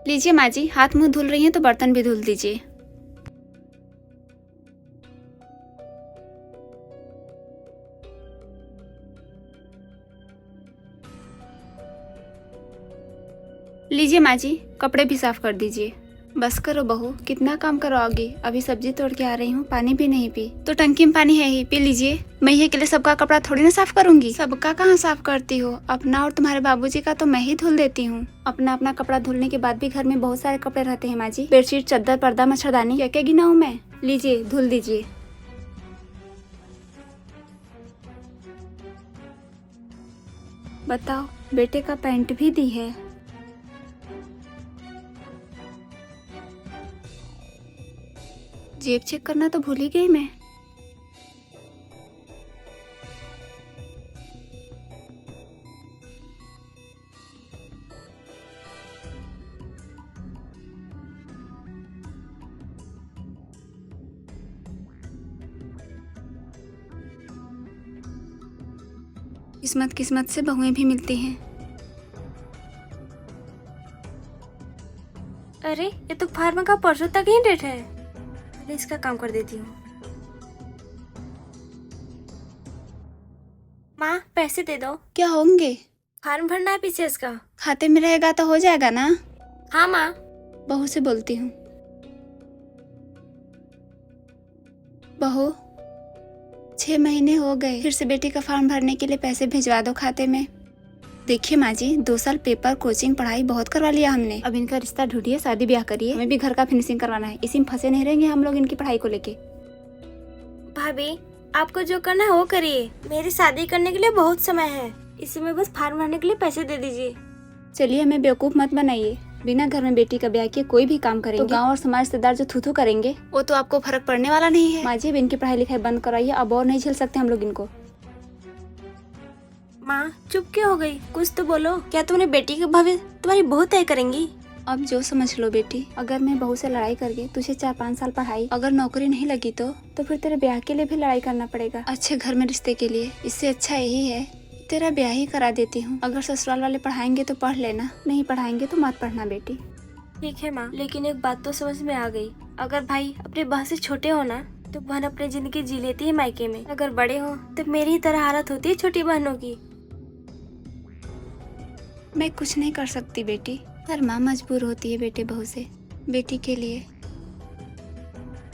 लीजिए माँ जी, हाथ मुंह धुल रही हैं तो बर्तन भी धुल दीजिए। लीजिए माँ जी, कपड़े भी साफ कर दीजिए। बस करो बहू, कितना काम करवाओगी। अभी सब्जी तोड़ के आ रही हूँ, पानी भी नहीं पी। तो टंकी में पानी है ही, पी लीजिए। मैं ये के लिए सबका कपड़ा थोड़ी ना साफ करूंगी। सबका कहाँ साफ करती हो, अपना और तुम्हारे बाबूजी का तो मैं ही धुल देती हूँ। अपना अपना कपड़ा धुलने के बाद भी घर में बहुत सारे कपड़े रहते हैं माँ जी। बेडशीट, चद्दर, पर्दा, मच्छरदानी, क्या क्या गिनाऊं मैं। लीजिए धुल दीजिए। बताओ, बेटे का पैंट भी दी है। जेब चेक करना तो भूल ही गई मैं। किस्मत किस्मत से बहुएं भी मिलती हैं। अरे ये तो फार्मा का परसों तक ही डेट है। अरे इसका काम कर देती हूँ। माँ पैसे दे दो। क्या होंगे? फार्म भरना है पीछे इसका। खाते में रहेगा तो हो जाएगा ना। हाँ माँ। बहू से बोलती हूँ। बहू, 6 महीने हो गए, फिर से बेटी का फॉर्म भरने के लिए पैसे भिजवा दो खाते में। देखिए माँ जी, 2 साल पेपर, कोचिंग, पढ़ाई बहुत करवा लिया हमने। अब इनका रिश्ता ढूंढिए, शादी ब्याह करिए। हमें भी घर का फिनिशिंग करवाना है, इसी में फंसे नहीं रहेंगे हम लोग इनकी पढ़ाई को लेके। भाभी आपको जो करना है वो करिए। मेरी शादी करने के लिए बहुत समय है, इसी में बस फार्म भरने के लिए पैसे दे दीजिए। चलिए, हमें बेवकूफ मत बनाइए। बिना घर में बेटी का ब्याह किए कोई भी काम करेंगे तो गांव और समाज रिश्तेदार जो थू करेंगे, वो तो आपको फर्क पड़ने वाला नहीं है। माँ जी, अब इनकी पढ़ाई लिखाई बंद कराइए, अब और नहीं झेल सकते हम लोग इनको। माँ चुप क्यों हो गई, कुछ तो बोलो। क्या तुमने बेटी के भविष्य तुम्हारी बहू तय करेंगी? अब जो समझ लो बेटी, अगर मैं बहू से लड़ाई करके तुझे 4-5 साल पढ़ाई, अगर नौकरी नहीं लगी तो फिर तेरे ब्याह के लिए भी लड़ाई करना पड़ेगा, अच्छे घर में रिश्ते के लिए। इससे अच्छा यही है तेरा ब्याह ही करा देती हूँ। अगर ससुराल वाले पढ़ाएंगे तो पढ़ लेना, नहीं पढ़ाएंगे तो मत पढ़ना बेटी। ठीक है माँ, लेकिन एक बात तो समझ में आ गई। अगर भाई अपने बहन से छोटे हो ना तो बहन अपनी जिंदगी जी लेती है मायके में, अगर बड़े हो तो मेरी ही तरह हालत होती है छोटी बहनों की। मैं कुछ नहीं कर सकती बेटी, हर माँ मजबूर होती है बेटे बहू से, बेटी के लिए।